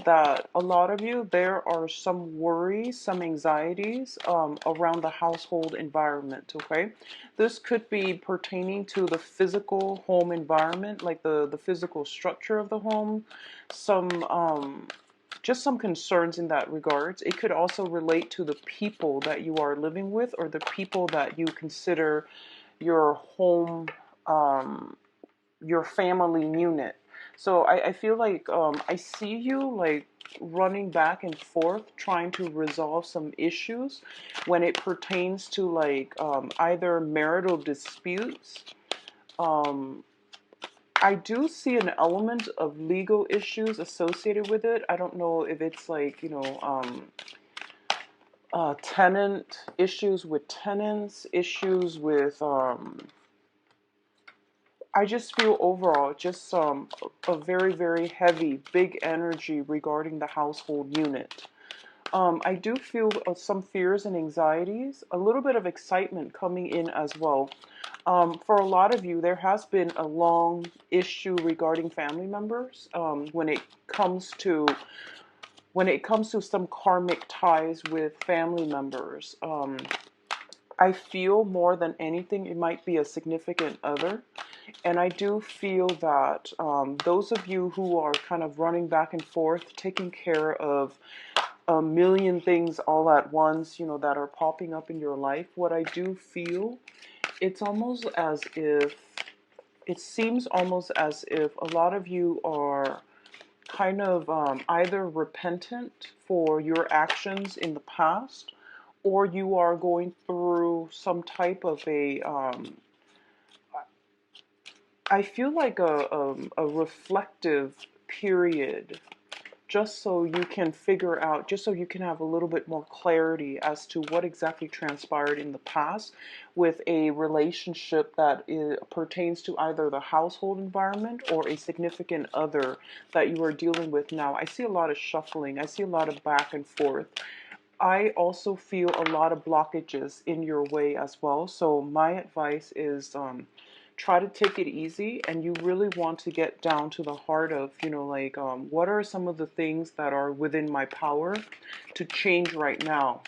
That a lot of you, there are some worries, some anxieties around the household environment, okay? This could be pertaining to the physical home environment, like the physical structure of the home, some just some concerns in that regards. It could also relate to the people that you are living with or the people that you consider your home, um, your family unit. So I feel like I see you like running back and forth trying to resolve some issues when it pertains to like either marital disputes. Um, I do see an element of legal issues associated with it. I don't know if it's like, tenant issues with tenants, issues with I just feel overall just a very, very heavy, big energy regarding the household unit. I do feel some fears and anxieties, a little bit of excitement coming in as well. For a lot of you, there has been a long issue regarding family members comes to when it comes to some karmic ties with family members. I feel more than anything it might be a significant other. And I do feel that those of you who are kind of running back and forth, taking care of a million things all at once, that are popping up in your life, what I do feel, it's almost as if, it seems almost as if a lot of you are kind of either repentant for your actions in the past, or you are going through some type of I feel like a reflective period, just so you can figure out, just so you can have a little bit more clarity as to what exactly transpired in the past with a relationship that pertains to either the household environment or a significant other that you are dealing with now. I see a lot of shuffling. I see a lot of back and forth. I also feel a lot of blockages in your way as well. So my advice is try to take it easy, and you really want to get down to the heart of, like what are some of the things that are within my power to change right now,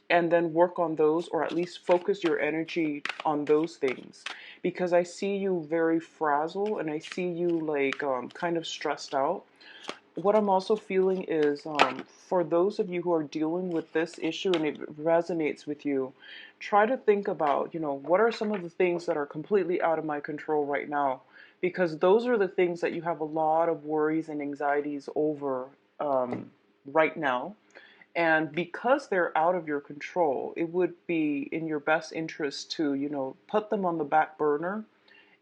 and then work on those, or at least focus your energy on those things, because I see you very frazzled and I see you like kind of stressed out. What I'm also feeling is for those of you who are dealing with this issue and it resonates with you, try to think about, what are some of the things that are completely out of my control right now? Because those are the things that you have a lot of worries and anxieties over right now. And because they're out of your control, it would be in your best interest to, put them on the back burner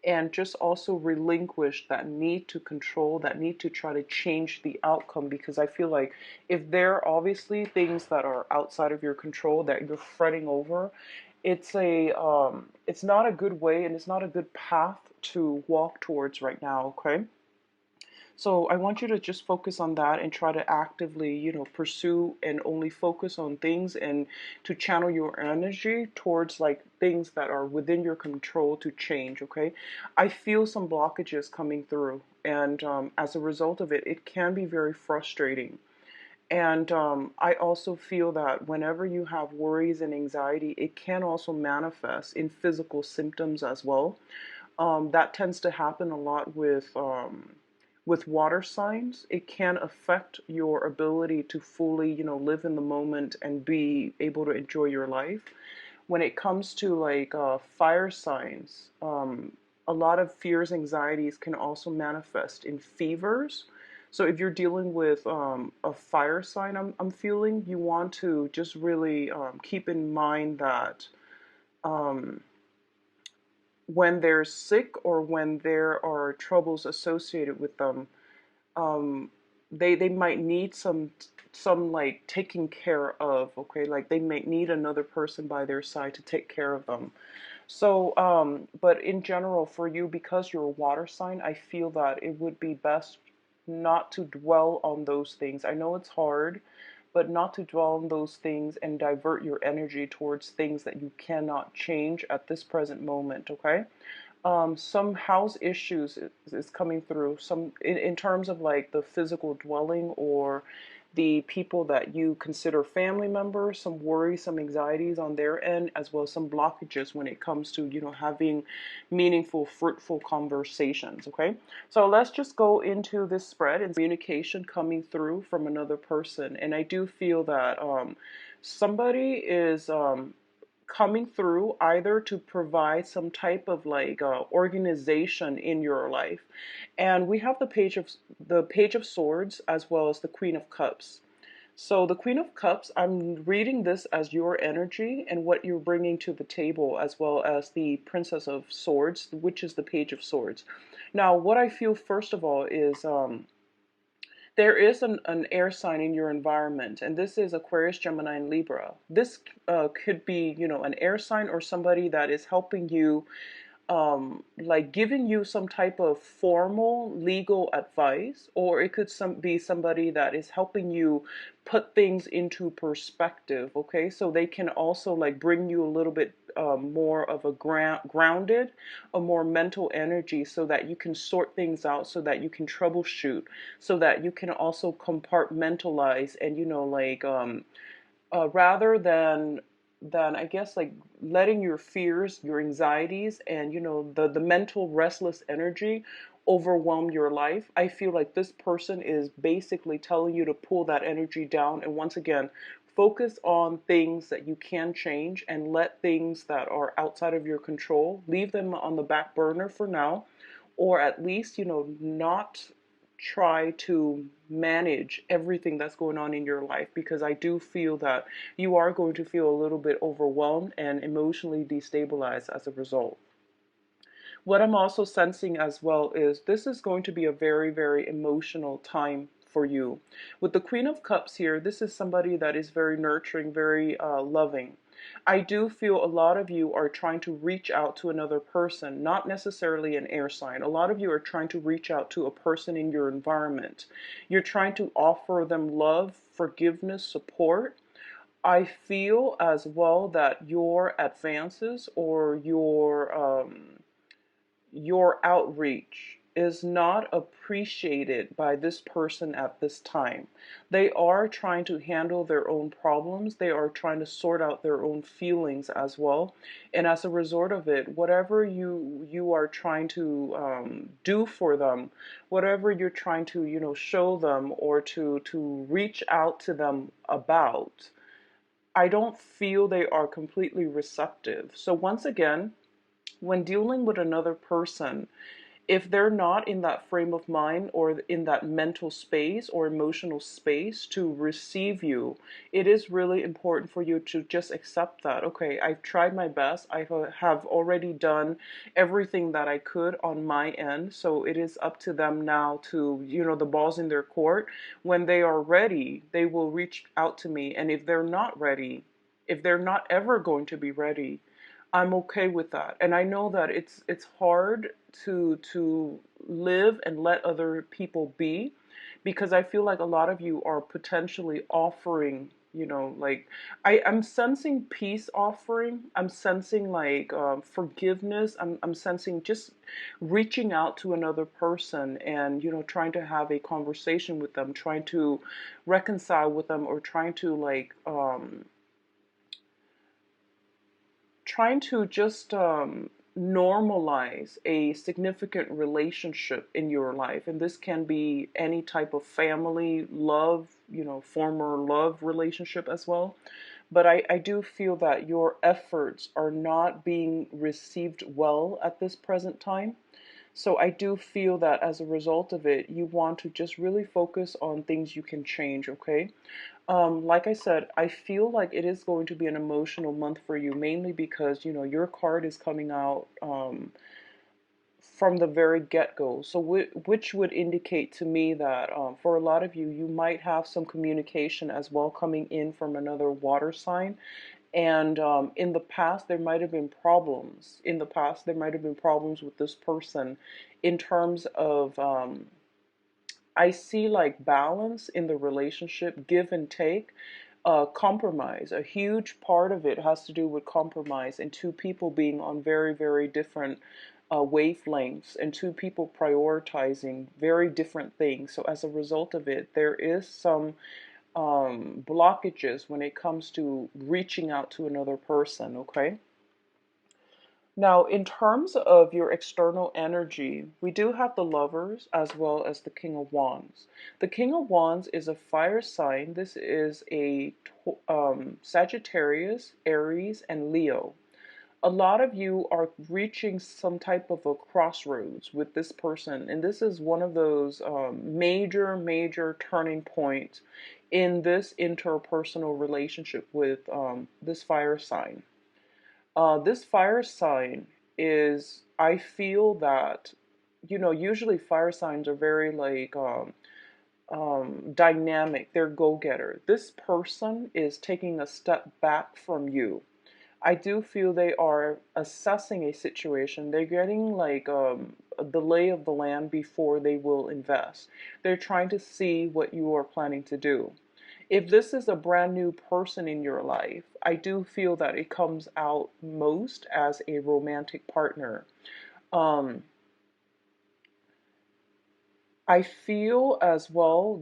and just also relinquish that need to control, that need to try to change the outcome. Because I feel like if there are obviously things that are outside of your control that you're fretting over, it's not a good way and it's not a good path to walk towards right now, okay? So I want you to just focus on that and try to actively, pursue and only focus on things, and to channel your energy towards like things that are within your control to change, okay? I feel some blockages coming through, and as a result of it, it can be very frustrating. And I also feel that whenever you have worries and anxiety, it can also manifest in physical symptoms as well. That tends to happen a lot with water signs. It can affect your ability to fully, live in the moment and be able to enjoy your life. When it comes to like fire signs, a lot of fears, anxieties can also manifest in fevers. So if you're dealing with a fire sign, I'm feeling, you want to just really keep in mind that um, when they're sick or when there are troubles associated with them, um, they might need some like taking care of. Okay, like they may need another person by their side to take care of them. So, but in general, for you, because you're a water sign, I feel that it would be best not to dwell on those things. I know it's hard, but not to dwell on those things and divert your energy towards things that you cannot change at this present moment, okay? Some house issues is coming through, some in terms of like the physical dwelling or the people that you consider family members, some worry, some anxieties on their end, as well as some blockages when it comes to, having meaningful, fruitful conversations. Okay, so let's just go into this spread and communication coming through from another person. And I do feel that somebody is coming through either to provide some type of like organization in your life. And we have the page of swords as well as the queen of cups. So the queen of cups, I'm reading this as your energy and what you're bringing to the table, as well as the princess of swords, which is the page of swords. Now what I feel first of all is there is an air sign in your environment, and this is Aquarius, Gemini, and Libra. This could be, an air sign or somebody that is helping you, like giving you some type of formal legal advice, or it could be somebody that is helping you put things into perspective. Okay, so they can also like bring you a little bit more of a grounded, a more mental energy, so that you can sort things out, so that you can troubleshoot, so that you can also compartmentalize, and like rather than I guess like letting your fears, your anxieties, and the mental restless energy overwhelm your life. I feel like this person is basically telling you to pull that energy down, and once again focus on things that you can change, and let things that are outside of your control, leave them on the back burner for now, or at least not try to manage everything that's going on in your life, because I do feel that you are going to feel a little bit overwhelmed and emotionally destabilized as a result. What I'm also sensing as well is this is going to be a very, very emotional time for you. With the Queen of Cups here, this is somebody that is very nurturing, very loving. I do feel a lot of you are trying to reach out to another person, not necessarily an air sign. A lot of you are trying to reach out to a person in your environment. You're trying to offer them love, forgiveness, support. I feel as well that your advances or your outreach is not appreciated by this person at this time. They are trying to handle their own problems. They are trying to sort out their own feelings as well. And as a result of it, whatever you are trying to do for them, whatever you're trying to show them or to reach out to them about, I don't feel they are completely receptive. So once again, when dealing with another person, if they're not in that frame of mind or in that mental space or emotional space to receive you, it is really important for you to just accept that, okay, I've tried my best. I have already done everything that I could on my end. So it is up to them now to, the ball's in their court. When they are ready, they will reach out to me. And if they're not ready, if they're not ever going to be ready, I'm okay with that. And I know that it's hard to live and let other people be, because I feel like a lot of you are potentially offering, like I'm sensing peace offering. I'm sensing like forgiveness. I'm sensing just reaching out to another person and trying to have a conversation with them, trying to reconcile with them, or trying to just normalize a significant relationship in your life. And this can be any type of family, love, former love relationship as well. But I do feel that your efforts are not being received well at this present time. So I do feel that as a result of it, you want to just really focus on things you can change, okay? Like I said, I feel like it is going to be an emotional month for you, mainly because, your card is coming out from the very get-go. So which would indicate to me that for a lot of you, you might have some communication as well coming in from another water sign. And in the past, there might have been problems. In the past, there might have been problems with this person in terms of I see like balance in the relationship, give and take, compromise. A huge part of it has to do with compromise and two people being on very, very different wavelengths and two people prioritizing very different things. So as a result of it, there is some blockages when it comes to reaching out to another person, okay? Now, in terms of your external energy, we do have the Lovers as well as the King of Wands. The King of Wands is a fire sign. This is a Sagittarius, Aries, and Leo. A lot of you are reaching some type of a crossroads with this person, and this is one of those major turning points in this interpersonal relationship with this fire sign. This fire sign is, I feel that, usually fire signs are very like dynamic, they're go-getter. This person is taking a step back from you. I do feel they are assessing a situation. They're getting like the lay of the land before they will invest. They're trying to see what you are planning to do. If this is a brand new person in your life, I do feel that it comes out most as a romantic partner. Um, I feel as well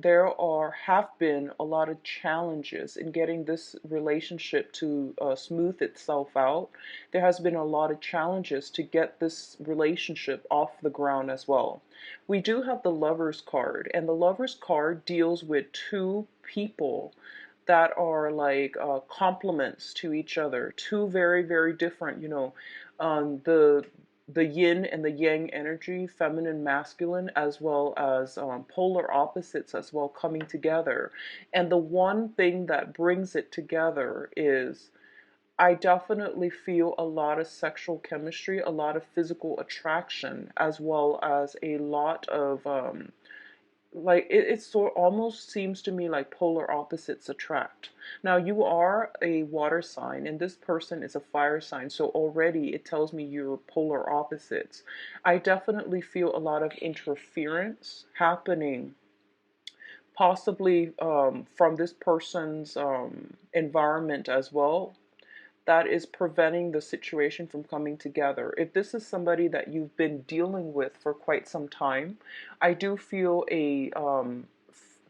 have been a lot of challenges in getting this relationship to smooth itself out. There has been a lot of challenges to get this relationship off the ground as well. We do have the Lovers card, and the Lovers card deals with two people that are like complements to each other, two very different, the yin and the yang energy, feminine, masculine, as well as polar opposites as well coming together. And the one thing that brings it together is I definitely feel a lot of sexual chemistry, a lot of physical attraction, as well as a lot of like it sort almost seems to me like polar opposites attract. Now you are a water sign and this person is a fire sign, so already it tells me you're polar opposites. I definitely feel a lot of interference happening, possibly from this person's environment as well, that is preventing the situation from coming together. If this is somebody that you've been dealing with for quite some time, I do feel a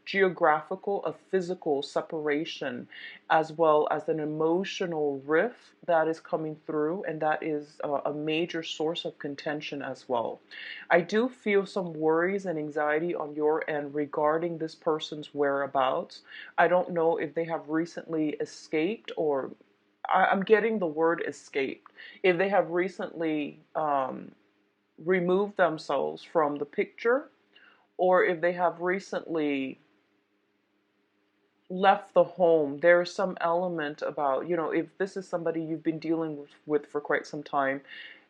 geographical, a physical separation, as well as an emotional rift that is coming through, and that is a major source of contention as well. I do feel some worries and anxiety on your end regarding this person's whereabouts. I don't know if they have recently escaped, or I'm getting the word escaped. If they have recently removed themselves from the picture, or if they have recently left the home. There's some element about, if this is somebody you've been dealing with for quite some time,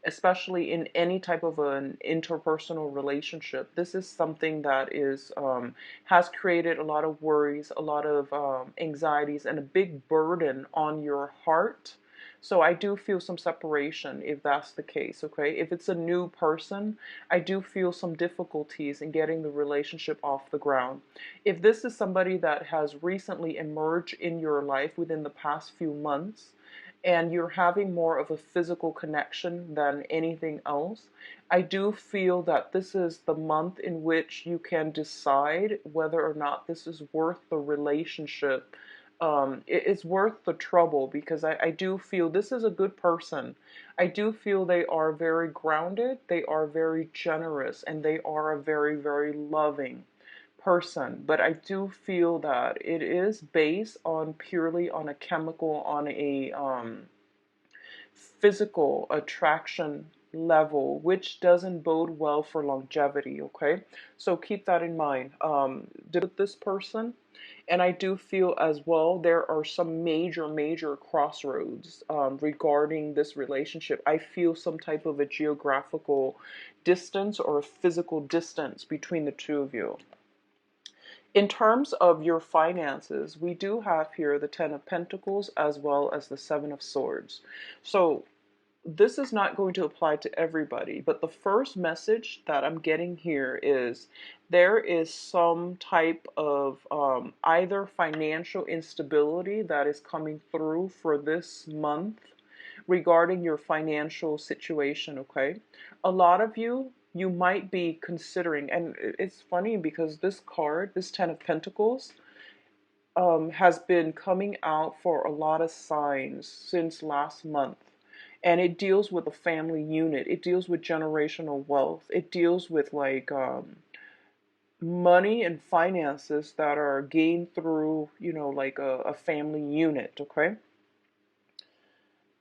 especially in any type of an interpersonal relationship, this is something that is has created a lot of worries, a lot of anxieties, and a big burden on your heart. So I do feel some separation if that's the case, okay? If it's a new person, I do feel some difficulties in getting the relationship off the ground. If this is somebody that has recently emerged in your life within the past few months, and you're having more of a physical connection than anything else, I do feel that this is the month in which you can decide whether or not this is worth the relationship. It's worth the trouble, because I do feel this is a good person. I do feel they are very grounded, they are very generous, and they are a very loving person. But I do feel that it is based on purely on a chemical, on a physical attraction level, which doesn't bode well for longevity, okay? So keep that in mind. With this person, and I do feel as well there are some major crossroads regarding this relationship. I feel some type of a geographical distance or a physical distance between the two of you. In terms of your finances, we do have here the Ten of Pentacles as well as the Seven of Swords. So this is not going to apply to everybody, but the first message that I'm getting here is there is some type of either financial instability that is coming through for this month regarding your financial situation, okay? A lot of you might be considering, and it's funny because this card, this Ten of Pentacles, has been coming out for a lot of signs since last month. And it deals with a family unit. It deals with generational wealth. It deals with like money and finances that are gained through, like a family unit, okay?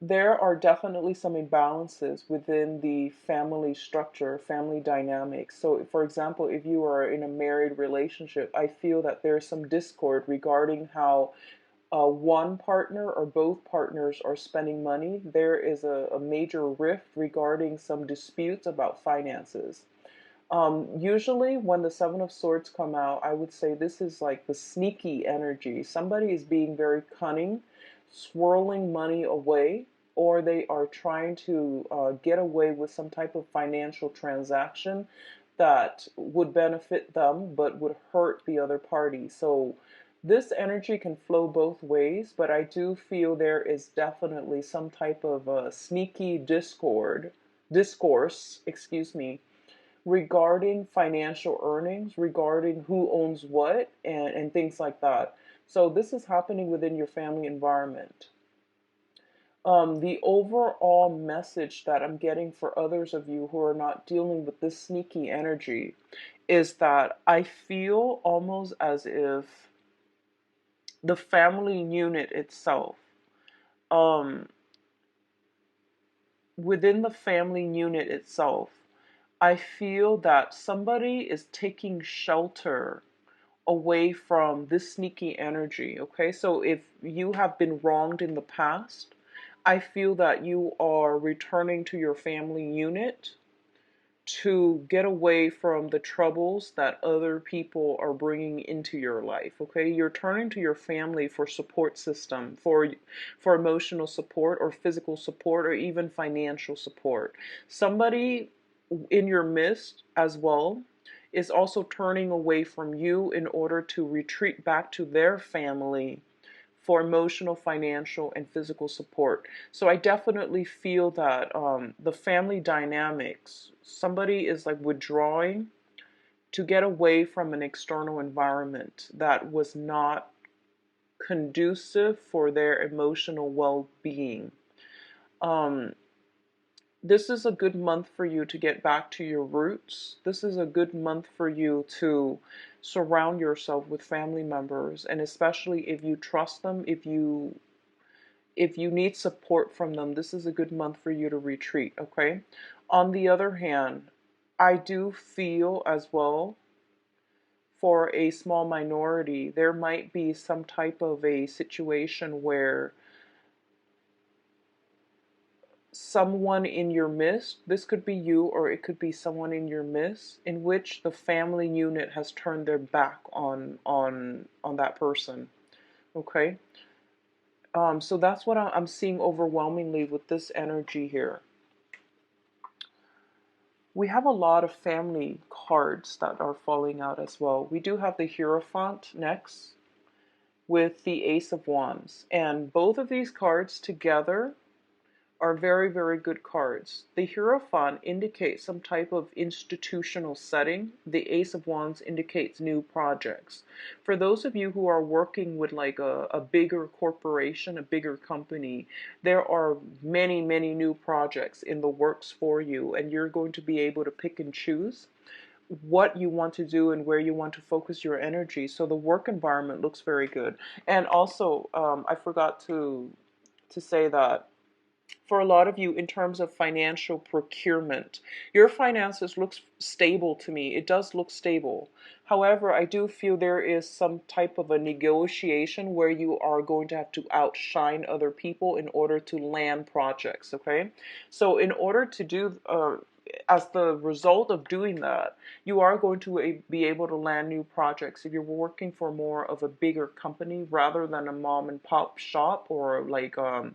There are definitely some imbalances within the family structure, family dynamics. So, for example, if you are in a married relationship, I feel that there's some discord regarding how one partner or both partners are spending money. There is a major rift regarding some disputes about finances. Usually, when the Seven of Swords come out, I would say this is like the sneaky energy. Somebody is being very cunning, swirling money away, or they are trying to get away with some type of financial transaction that would benefit them but would hurt the other party. So, this energy can flow both ways, but I do feel there is definitely some type of sneaky discourse, excuse me, regarding financial earnings, regarding who owns what, and things like that. So this is happening within your family environment. The overall message that I'm getting for others of you who are not dealing with this sneaky energy is that I feel almost as if the family unit itself, um, within the family unit itself, I feel that somebody is taking shelter away from this sneaky energy, okay? So if you have been wronged in the past, I feel that you are returning to your family unit to get away from the troubles that other people are bringing into your life, okay? You're turning to your family for support system, for emotional support or physical support or even financial support. Somebody in your midst as well is also turning away from you in order to retreat back to their family for emotional, financial, and physical support. So I definitely feel that the family dynamics, somebody is like withdrawing to get away from an external environment that was not conducive for their emotional well-being. Um, this is a good month for you to get back to your roots. This is a good month for you to surround yourself with family members, and especially if you trust them, if you need support from them, this is a good month for you to retreat, okay? On the other hand, I do feel as well for a small minority, there might be some type of a situation where someone in your midst, this could be you or it could be someone in your midst, in which the family unit has turned their back on that person. Okay? So that's what I'm seeing overwhelmingly with this energy here. We have a lot of family cards that are falling out as well. We do have the Hierophant next with the Ace of Wands. And both of these cards together are very, very good cards. The Hierophant indicates some type of institutional setting. The Ace of Wands indicates new projects. For those of you who are working with like a bigger corporation, a bigger company, there are many, many new projects in the works for you, and you're going to be able to pick and choose what you want to do and where you want to focus your energy. So the work environment looks very good. And also, I forgot to say that for a lot of you in terms of financial procurement, your finances looks stable to me. It does look stable. However, I do feel there is some type of a negotiation where you are going to have to outshine other people in order to land projects, okay? So in order to do as the result of doing that, you are going to be able to land new projects. If you're working for more of a bigger company rather than a mom and pop shop or like a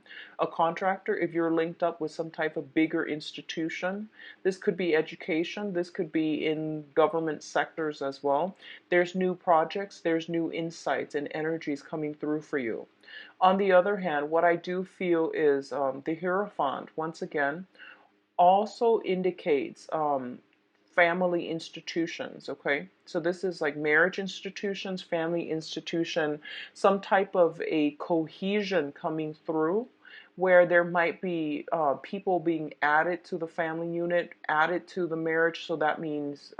contractor, if you're linked up with some type of bigger institution, this could be education, this could be in government sectors as well. There's new projects, there's new insights and energies coming through for you. On the other hand, what I do feel is the Hierophant, once again, also indicates family institutions, okay? So this is like marriage institutions, family institution, some type of a cohesion coming through where there might be people being added to the family unit, added to the marriage. So that means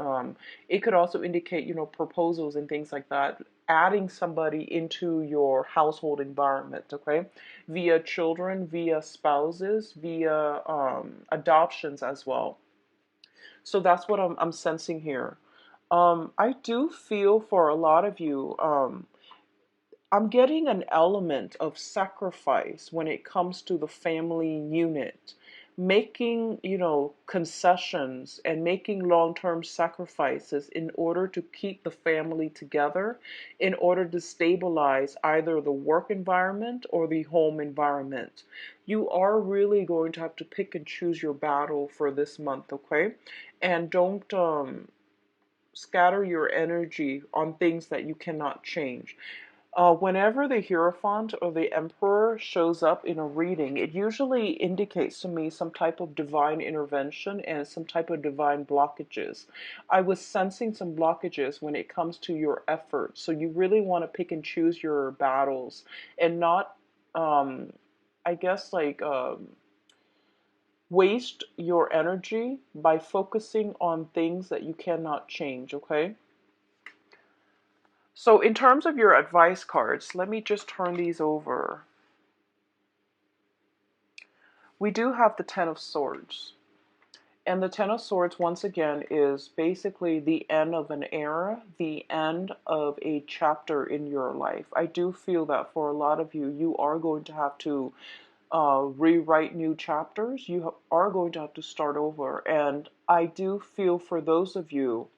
it could also indicate, you know, proposals and things like that, adding somebody into your household environment, okay? Via children, via spouses, via adoptions as well. So that's what I'm sensing here. I do feel for a lot of you, I'm getting an element of sacrifice when it comes to the family unit. Making, you know, concessions and making long-term sacrifices in order to keep the family together, in order to stabilize either the work environment or the home environment. You are really going to have to pick and choose your battle for this month, okay? And don't scatter your energy on things that you cannot change. Whenever the Hierophant or the Emperor shows up in a reading, it usually indicates to me some type of divine intervention and some type of divine blockages. I was sensing some blockages when it comes to your efforts. So you really want to pick and choose your battles and not, I guess, like, waste your energy by focusing on things that you cannot change, okay? So in terms of your advice cards, let me just turn these over. We do have the Ten of Swords. And the Ten of Swords, once again, is basically the end of an era, the end of a chapter in your life. I do feel that for a lot of you, you are going to have to rewrite new chapters. You are going to have to start over. And I do feel for those of you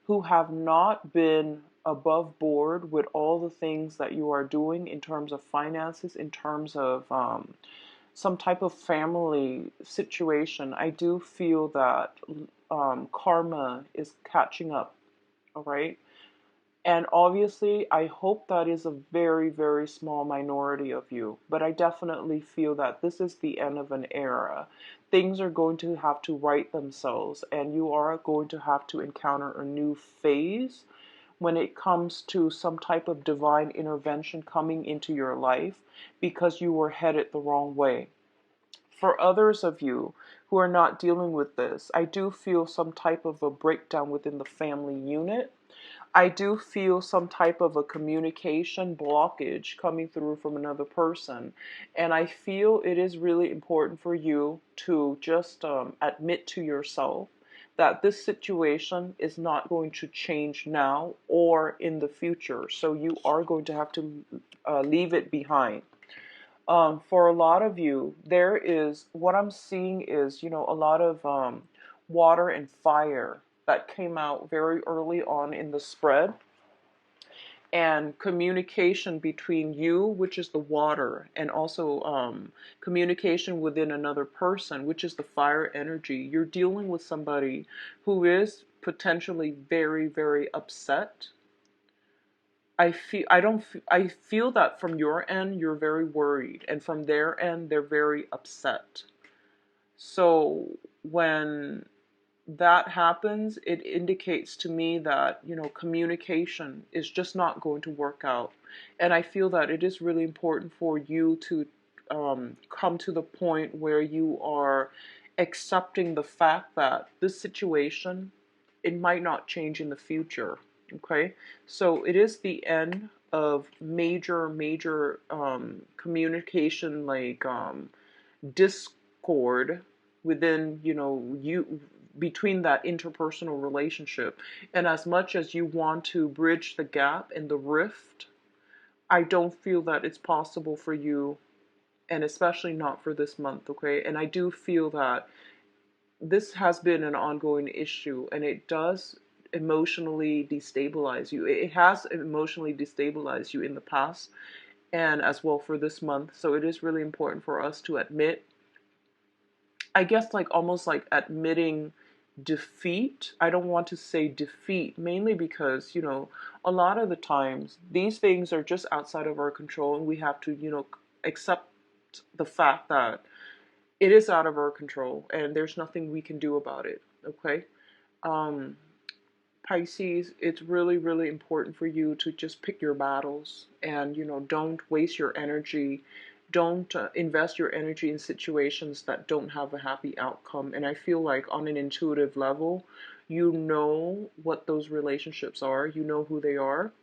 who have not been above board with all the things that you are doing in terms of finances, in terms of some type of family situation, I do feel that karma is catching up, all right? And obviously, I hope that is a very, very small minority of you. But I definitely feel that this is the end of an era. Things are going to have to right themselves, and you are going to have to encounter a new phase when it comes to some type of divine intervention coming into your life because you were headed the wrong way. For others of you who are not dealing with this, I do feel some type of a breakdown within the family unit. I do feel some type of a communication blockage coming through from another person. And I feel it is really important for you to just admit to yourself that this situation is not going to change now or in the future. So you are going to have to leave it behind. For a lot of you, there is, what I'm seeing is, you know, a lot of water and fire that came out very early on in the spread, and communication between you, which is the water, and also communication within another person, which is the fire energy. You're dealing with somebody who is potentially very, very upset. I feel that from your end you're very worried, and from their end they're very upset. So when that happens, it indicates to me that, you know, communication is just not going to work out. And I feel that it is really important for you to come to the point where you are accepting the fact that this situation, it might not change in the future. Okay, so it is the end of major communication, like discord within, you know, you, between that interpersonal relationship. And as much as you want to bridge the gap and the rift, I don't feel that it's possible for you, and especially not for this month, okay? And I do feel that this has been an ongoing issue, and it does emotionally destabilize you. It has emotionally destabilized you in the past and as well for this month. So it is really important for us to admit, I guess, like almost like admitting defeat. I don't want to say defeat, mainly because, a lot of the times these things are just outside of our control, and we have to, accept the fact that it is out of our control and there's nothing we can do about it. Okay. Um, Pisces, it's really, really important for you to just pick your battles and, don't waste your energy. Don't invest your energy in situations that don't have a happy outcome. And I feel like on an intuitive level, you know what those relationships are, you know who they are,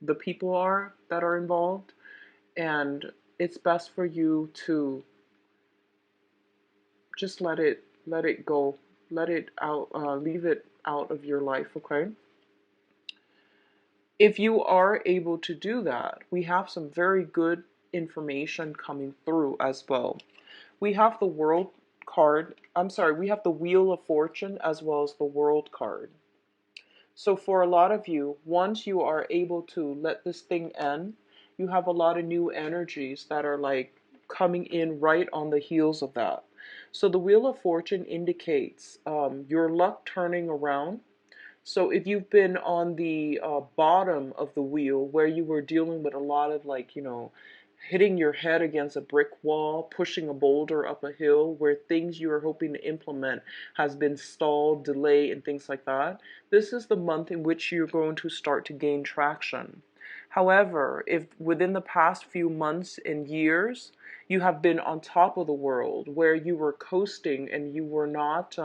the people are that are involved. And it's best for you to just let it go, let it out, leave it out of your life. Okay. If you are able to do that, we have some very good information coming through as well. We have the world card. I'm sorry, we have the Wheel of Fortune as well as the World card. So for a lot of you, once you are able to let this thing end, you have a lot of new energies that are like coming in right on the heels of that. So the Wheel of Fortune indicates your luck turning around. So if you've been on the bottom of the wheel where you were dealing with a lot of like, hitting your head against a brick wall, pushing a boulder up a hill, where things you are hoping to implement has been stalled, delayed, and things like that, this is the month in which you're going to start to gain traction. However, if within the past few months and years, you have been on top of the world where you were coasting and you were not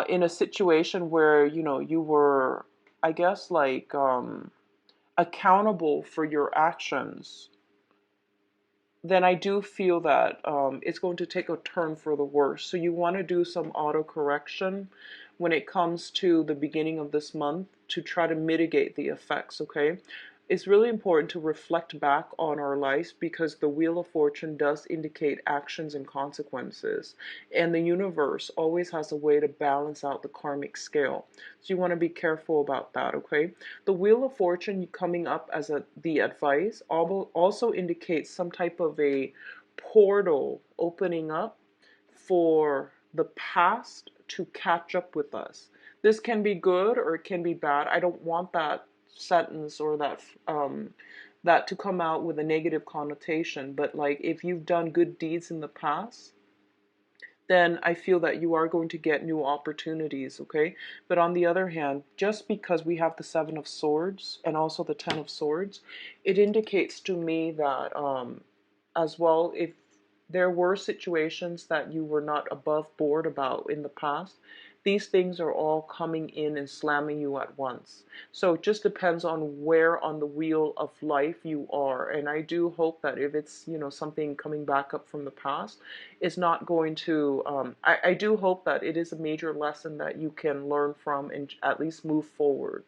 in a situation where you were, I guess, like accountable for your actions, then I do feel that it's going to take a turn for the worse. So you want to do some auto correction when it comes to the beginning of this month to try to mitigate the effects. Okay. It's really important to reflect back on our lives because the Wheel of Fortune does indicate actions and consequences. And the universe always has a way to balance out the karmic scale. So you want to be careful about that, okay? The Wheel of Fortune coming up as the advice also indicates some type of a portal opening up for the past to catch up with us. This can be good or it can be bad. I don't want that sentence or that to come out with a negative connotation, but like if you've done good deeds in the past, then I feel that you are going to get new opportunities, okay? But on the other hand, just because we have the Seven of Swords and also the Ten of Swords, it indicates to me that as well, if there were situations that you were not above board about in the past, these things are all coming in and slamming you at once. So it just depends on where on the wheel of life you are. And I do hope that if it's, something coming back up from the past, it's not going to, I do hope that it is a major lesson that you can learn from and at least move forward.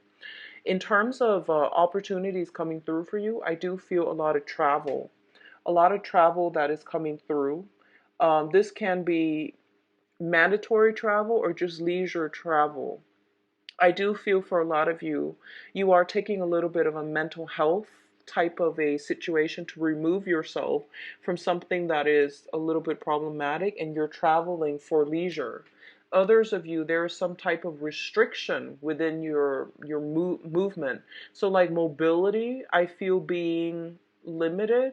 In terms of opportunities coming through for you, I do feel a lot of travel that is coming through. This can be mandatory travel or just leisure travel. I do feel for a lot of you, you are taking a little bit of a mental health type of a situation to remove yourself from something that is a little bit problematic and you're traveling for leisure. Others of you, there is some type of restriction within your movement. So like mobility, I feel being limited,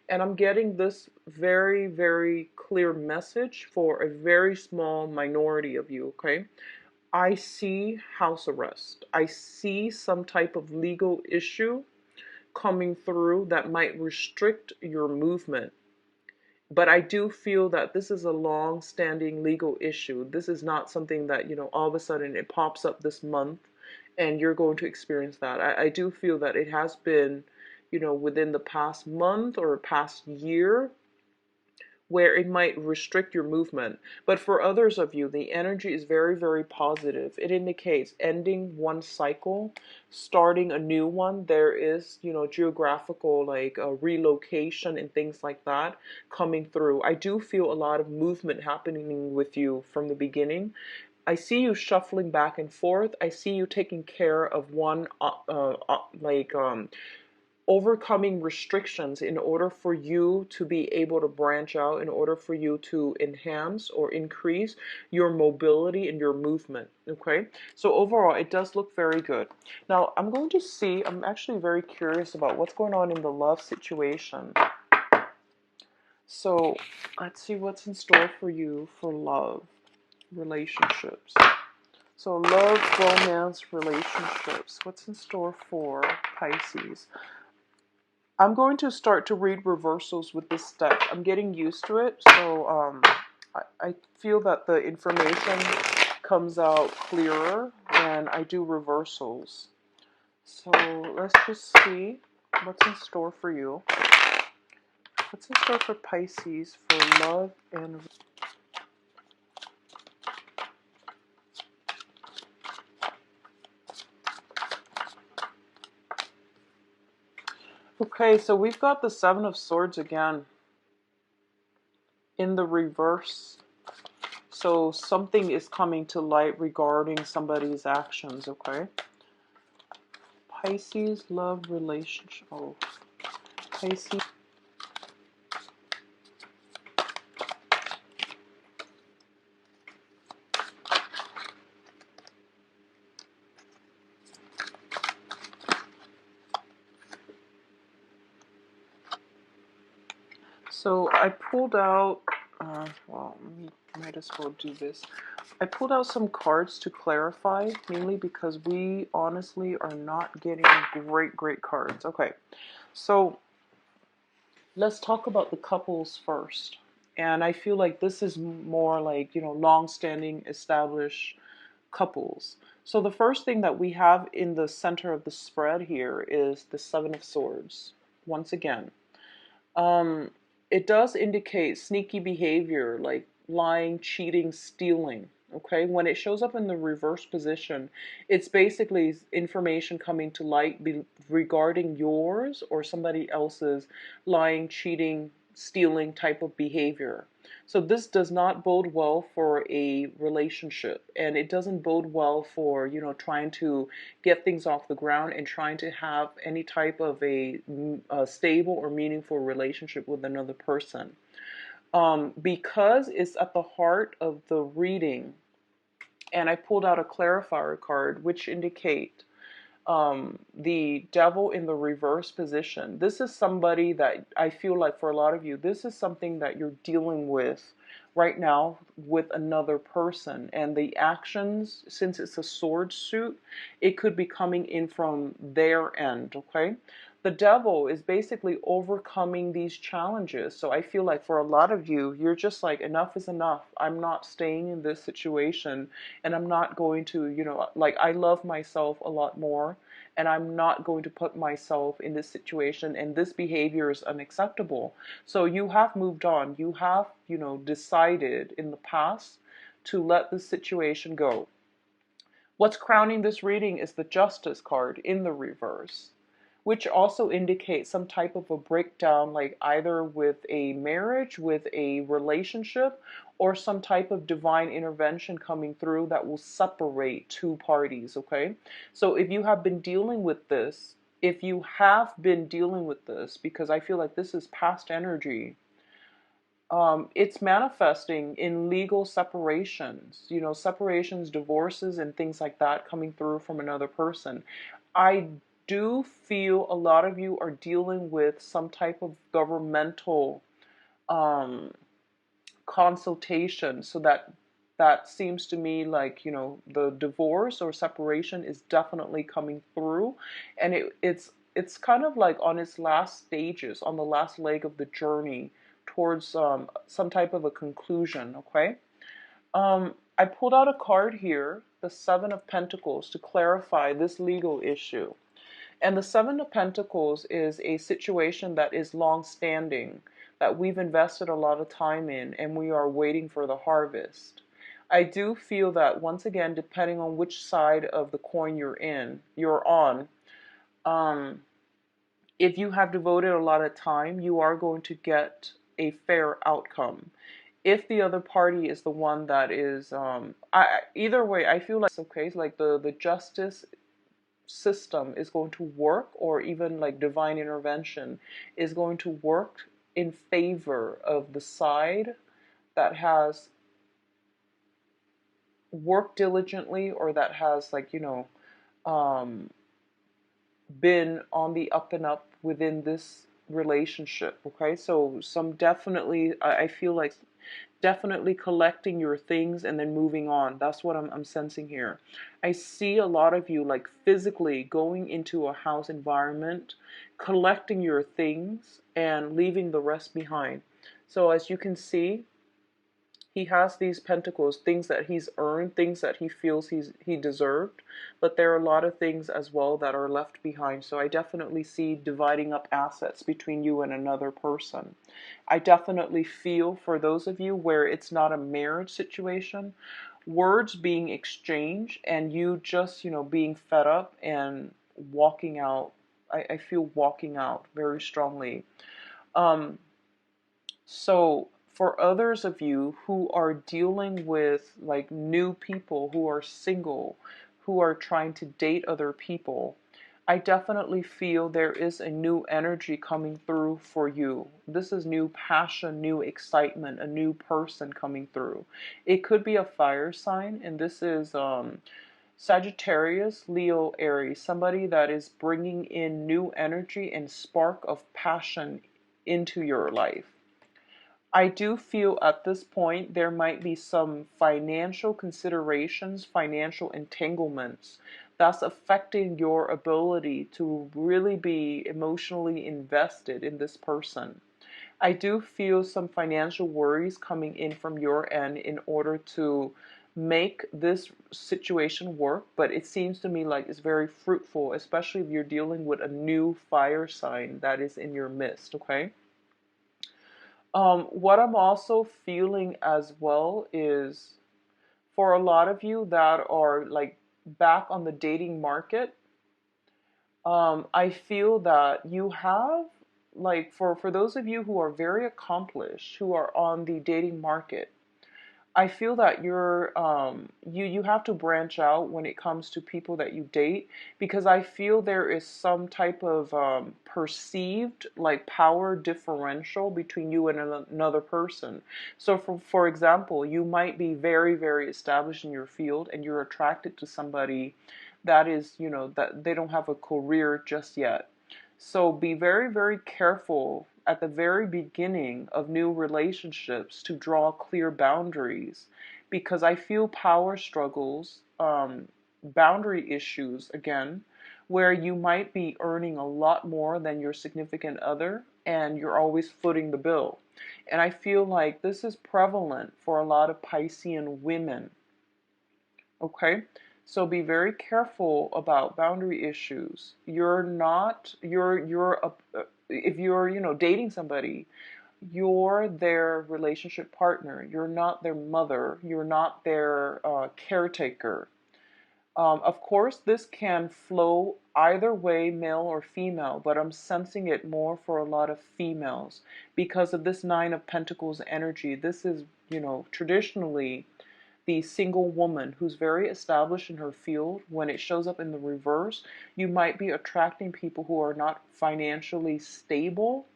and I'm getting this very, very clear message for a very small minority of you, okay? I see house arrest. I see some type of legal issue coming through that might restrict your movement. But I do feel that this is a long-standing legal issue. This is not something that, all of a sudden it pops up this month and you're going to experience that. I do feel that it has been, within the past month or past year where it might restrict your movement. But for others of you, the energy is very, very positive. It indicates ending one cycle, starting a new one. There is, geographical, like a relocation and things like that coming through. I do feel a lot of movement happening with you from the beginning. I see you shuffling back and forth. I see you taking care of one, overcoming restrictions in order for you to be able to branch out, in order for you to enhance or increase your mobility and your movement. Okay, so overall it does look very good. Now I'm going to see, I'm actually very curious about what's going on in the love situation. So let's see what's in store for you for love, relationships. So love, romance, relationships. What's in store for Pisces? I'm going to start to read reversals with this deck. I'm getting used to it, so I feel that the information comes out clearer when I do reversals. So let's just see what's in store for you. What's in store for Pisces for love and... Okay, so we've got the Seven of Swords again in the reverse. So something is coming to light regarding somebody's actions, okay? Pisces, love, relationship. Oh, Pisces. So I pulled out, well, might as well do this. I pulled out some cards to clarify, mainly because we honestly are not getting great cards. Okay, so let's talk about the couples first. And I feel like this is more like, long-standing, established couples. So the first thing that we have in the center of the spread here is the Seven of Swords. Once again, it does indicate sneaky behavior, like lying, cheating, stealing. Okay, when it shows up in the reverse position, it's basically information coming to light regarding yours or somebody else's lying, cheating, stealing type of behavior. So this does not bode well for a relationship, and it doesn't bode well for, trying to get things off the ground and trying to have any type of a stable or meaningful relationship with another person. Because it's at the heart of the reading, and I pulled out a clarifier card which indicate the devil in the reverse position. This is somebody that I feel like for a lot of you, this is something that you're dealing with right now with another person. And the actions, since it's a sword suit, it could be coming in from their end, okay? The devil is basically overcoming these challenges. So I feel like for a lot of you, you're just like, enough is enough. I'm not staying in this situation, and I'm not going to, like, I love myself a lot more, and I'm not going to put myself in this situation, and this behavior is unacceptable. So you have moved on. You have, decided in the past to let this situation go. What's crowning this reading is the Justice card in the reverse, which also indicates some type of a breakdown, like either with a marriage, with a relationship, or some type of divine intervention coming through that will separate two parties, okay? So if you have been dealing with this, because I feel like this is past energy, it's manifesting in legal separations, separations, divorces, and things like that coming through from another person. I do feel a lot of you are dealing with some type of governmental consultation, so that seems to me like, the divorce or separation is definitely coming through, and it's kind of like on its last stages, on the last leg of the journey towards some type of a conclusion, okay? I pulled out a card here, the Seven of Pentacles, to clarify this legal issue. And the Seven of Pentacles is a situation that is long-standing. that we've invested a lot of time in, and we are waiting for the harvest. I do feel that, once again, depending on which side of the coin you're on, um, if you have devoted a lot of time, you are going to get a fair outcome. If the other party is the one that is, either way, I feel like, okay, like the justice system is going to work, or even like divine intervention is going to work in favor of the side that has worked diligently, or that has, like, um, been on the up and up within this relationship. Okay, so some definitely, I feel like definitely collecting your things and then moving on. That's what I'm sensing here. I see a lot of you like physically going into a house environment, collecting your things and leaving the rest behind. So as you can see, he has these pentacles, things that he's earned, things that he feels he deserved, but there are a lot of things as well that are left behind. So I definitely see dividing up assets between you and another person. I definitely feel for those of you where it's not a marriage situation, words being exchanged and you just, being fed up and walking out. I feel walking out very strongly. Um, so for others of you who are dealing with like new people, who are single, who are trying to date other people, I definitely feel there is a new energy coming through for you. This is new passion, new excitement, a new person coming through. It could be a fire sign, and this is Sagittarius, Leo, Aries, somebody that is bringing in new energy and spark of passion into your life. I do feel at this point there might be some financial considerations, financial entanglements that's affecting your ability to really be emotionally invested in this person. I do feel some financial worries coming in from your end in order to make this situation work, but it seems to me like it's very fruitful, especially if you're dealing with a new fire sign that is in your midst, okay? What I'm also feeling as well is, for a lot of you that are like back on the dating market, I feel that you have, like, for those of you who are very accomplished, who are on the dating market, I feel that you have to branch out when it comes to people that you date, because I feel there is some type of perceived like power differential between you and another person. So for example, you might be very, very established in your field and you're attracted to somebody that is, that they don't have a career just yet. So be very, very careful at the very beginning of new relationships to draw clear boundaries, because I feel power struggles, boundary issues again, where you might be earning a lot more than your significant other and you're always footing the bill. And I feel like this is prevalent for a lot of Piscean women. Okay? So be very careful about boundary issues. You're not, if you're, dating somebody, you're their relationship partner. You're not their mother. You're not their caretaker. Of course, this can flow either way, male or female, but I'm sensing it more for a lot of females because of this Nine of Pentacles energy. This is, traditionally the single woman who's very established in her field. When it shows up in the reverse, you might be attracting people who are not financially stable,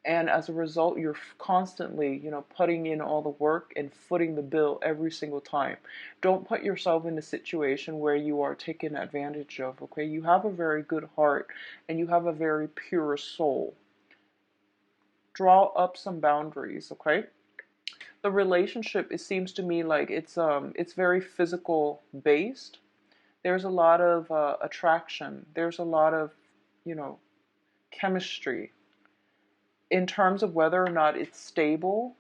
and as a result you're constantly, putting in all the work and footing the bill every single time. Don't put yourself in a situation where you are taken advantage of. Okay, you have a very good heart and you have a very pure soul. Draw up some boundaries. Okay, the relationship, it seems to me like it's very physical based. There's a lot of attraction. There's a lot of, you know chemistry. In terms of whether or not it's stable,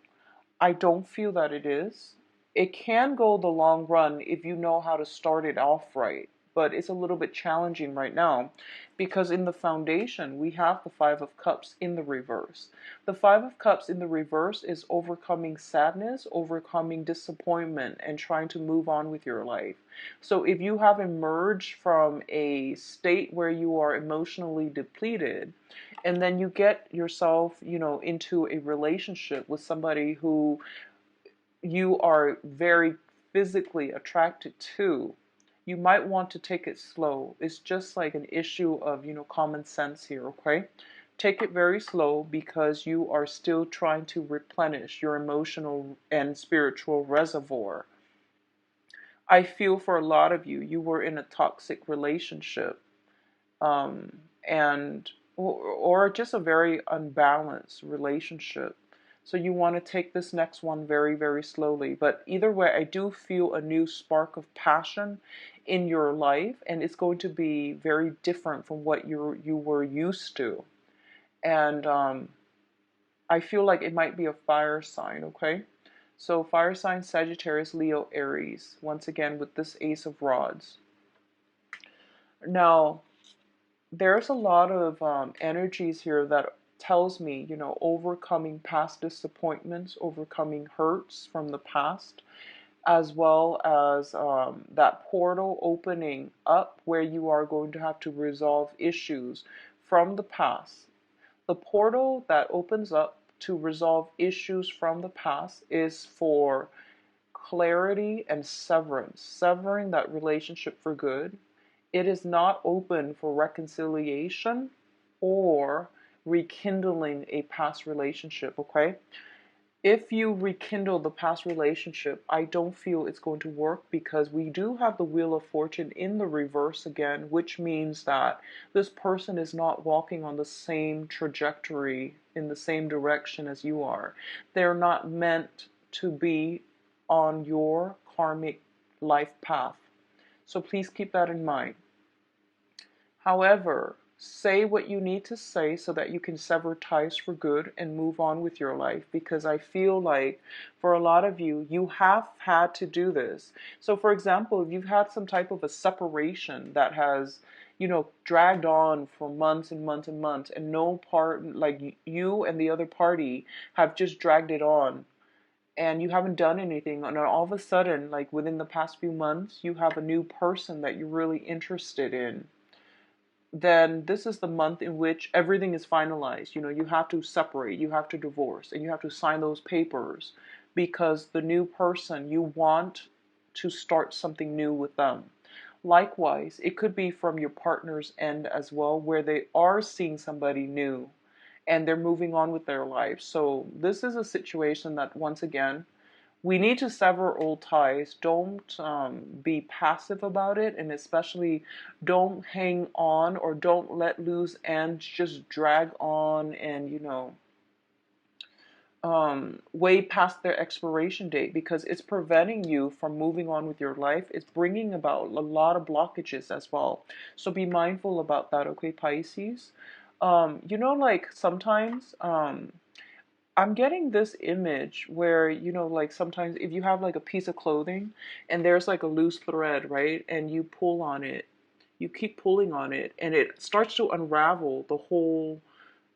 I don't feel that it is. It can go the long run if you know how to start it off right. but it's a little bit challenging right now because in the foundation we have the Five of Cups in the reverse. The Five of Cups in the reverse is overcoming sadness, overcoming disappointment, and trying to move on with your life. So if you have emerged from a state where you are emotionally depleted, and then you get yourself, into a relationship with somebody who you are very physically attracted to, you might want to take it slow. It's just like an issue of, common sense here, okay? Take it very slow because you are still trying to replenish your emotional and spiritual reservoir. I feel for a lot of you, you were in a toxic relationship, and or just a very unbalanced relationship. So you want to take this next one very, very slowly. But either way, I do feel a new spark of passion in your life, and it's going to be very different from what you were used to. And I feel like it might be a fire sign, okay? So fire sign Sagittarius, Leo, Aries, once again with this Ace of Rods. Now, there's a lot of energies here that tells me, overcoming past disappointments, overcoming hurts from the past, as well as that portal opening up where you are going to have to resolve issues from the past. The portal that opens up to resolve issues from the past is for clarity and severance, severing that relationship for good. It is not open for reconciliation or rekindling a past relationship, okay? If you rekindle the past relationship, I don't feel it's going to work because we do have the Wheel of Fortune in the reverse again, which means that this person is not walking on the same trajectory in the same direction as you are. They're not meant to be on your karmic life path. So please keep that in mind. However, say what you need to say so that you can sever ties for good and move on with your life, because I feel like for a lot of you, you have had to do this. So for example, if you've had some type of a separation that has, dragged on for months and months and months, and no part, like you and the other party have just dragged it on, and you haven't done anything, and all of a sudden, like within the past few months, you have a new person that you're really interested in, then this is the month in which everything is finalized. You have to separate, you have to divorce, and you have to sign those papers because the new person, you want to start something new with them. Likewise, it could be from your partner's end as well, where they are seeing somebody new and they're moving on with their life. So this is a situation that, once again, we need to sever old ties. Don't be passive about it, and especially don't hang on or don't let loose ends just drag on and, way past their expiration date, because it's preventing you from moving on with your life. It's bringing about a lot of blockages as well. So be mindful about that, okay, Pisces? Like sometimes I'm getting this image where, like sometimes if you have like a piece of clothing and there's like a loose thread, right? And you pull on it, you keep pulling on it, and it starts to unravel the whole,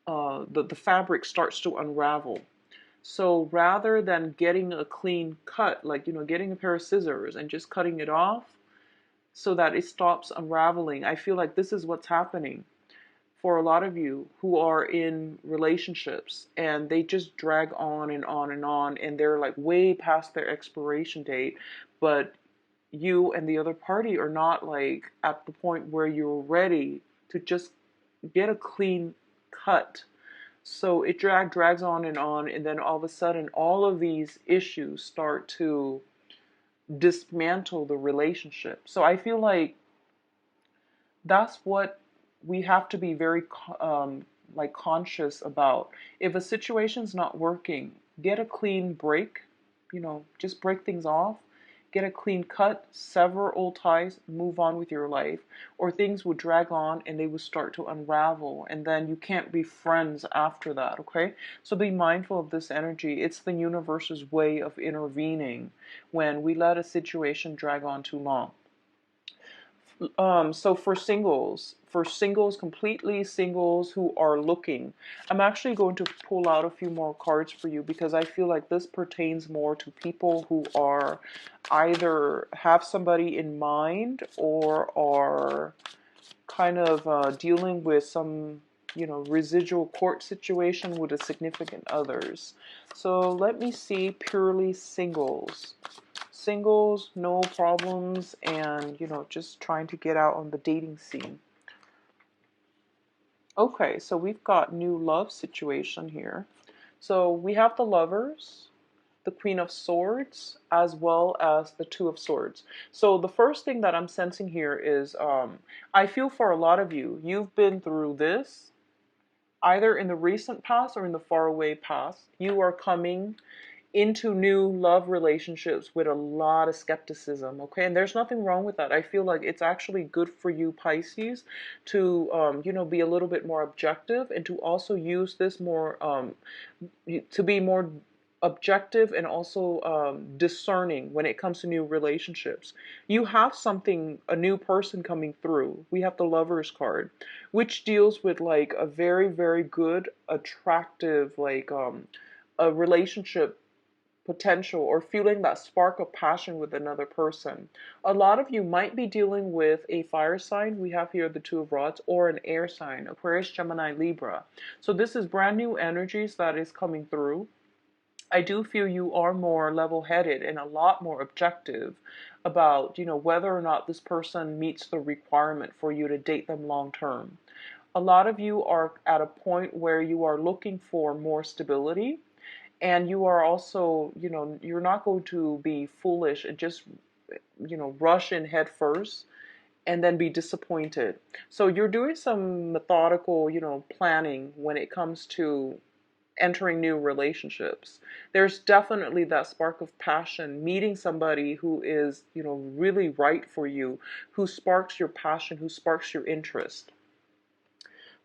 the fabric starts to unravel. So rather than getting a clean cut, like, getting a pair of scissors and just cutting it off so that it stops unraveling, I feel like this is what's happening for a lot of you who are in relationships and they just drag on and on and on, and they're like way past their expiration date, but you and the other party are not like at the point where you're ready to just get a clean cut. So it drags on, and then all of a sudden all of these issues start to dismantle the relationship. So I feel like that's what we have to be very like conscious about. If a situation's not working, get a clean break, just break things off, get a clean cut, sever old ties, move on with your life, or things will drag on and they will start to unravel, and then you can't be friends after that, okay? So be mindful of this energy. It's the universe's way of intervening when we let a situation drag on too long. So for singles, completely singles who are looking, I'm actually going to pull out a few more cards for you because I feel like this pertains more to people who are either have somebody in mind or are kind of dealing with some, residual court situation with a significant others. So let me see purely singles. Singles, no problems, and just trying to get out on the dating scene. Okay, so we've got new love situation here. So we have the Lovers, the Queen of Swords, as well as the Two of Swords. So the first thing that I'm sensing here is I feel for a lot of you, you've been through this either in the recent past or in the faraway past. You are coming into new love relationships with a lot of skepticism, okay? And there's nothing wrong with that. I feel like it's actually good for you, Pisces, to, be a little bit more objective and to also use this more, to be more objective and also discerning when it comes to new relationships. You have something, a new person coming through. We have the Lovers card, which deals with like a very, very good, attractive, like a relationship potential or feeling that spark of passion with another person. A lot of you might be dealing with a fire sign. We have here the Two of Rods, or an air sign, Aquarius, Gemini, Libra. So this is brand new energies that is coming through. I do feel you are more level-headed and a lot more objective about, whether or not this person meets the requirement for you to date them long term. A lot of you are at a point where you are looking for more stability, and you are also, you're not going to be foolish and just, rush in head first and then be disappointed. So you're doing some methodical, planning when it comes to entering new relationships. There's definitely that spark of passion, meeting somebody who is, really right for you, who sparks your passion, who sparks your interest.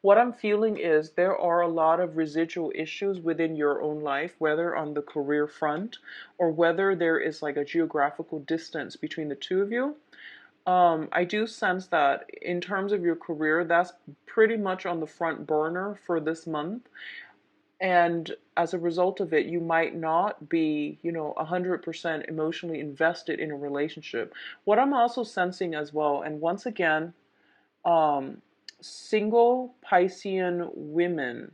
What I'm feeling is there are a lot of residual issues within your own life, whether on the career front or whether there is like a geographical distance between the two of you. I do sense that in terms of your career, that's pretty much on the front burner for this month. And as a result of it, you might not be, 100% emotionally invested in a relationship. What I'm also sensing as well, and once again, um, single Piscean women,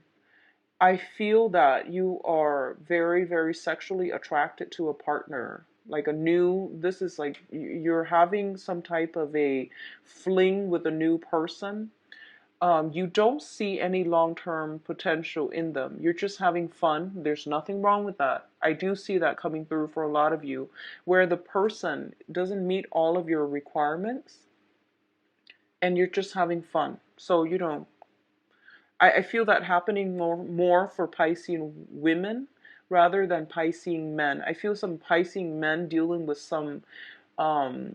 I feel that you are very, very sexually attracted to a partner. Like this is like you're having some type of a fling with a new person. You don't see any long-term potential in them. You're just having fun. There's nothing wrong with that. I do see that coming through for a lot of you, where the person doesn't meet all of your requirements and you're just having fun. So, I feel that happening more for Piscean women rather than Piscean men. I feel some Piscean men dealing with some um,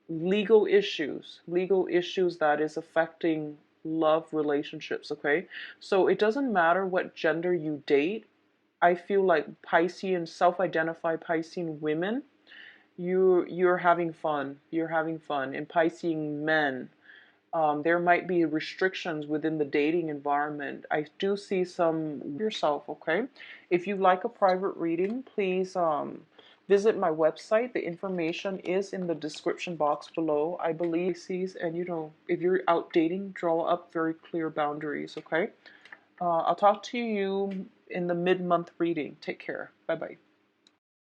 legal issues that is affecting love relationships, okay? So it doesn't matter what gender you date. I feel like Piscean, self-identified Piscean women, you're having fun. You're having fun. And Piscean men, there might be restrictions within the dating environment. I do see some yourself, okay? If you like a private reading, please visit my website. The information is in the description box below. I believe Pisces, and if you're out dating, draw up very clear boundaries, okay? I'll talk to you in the mid-month reading. Take care. Bye-bye.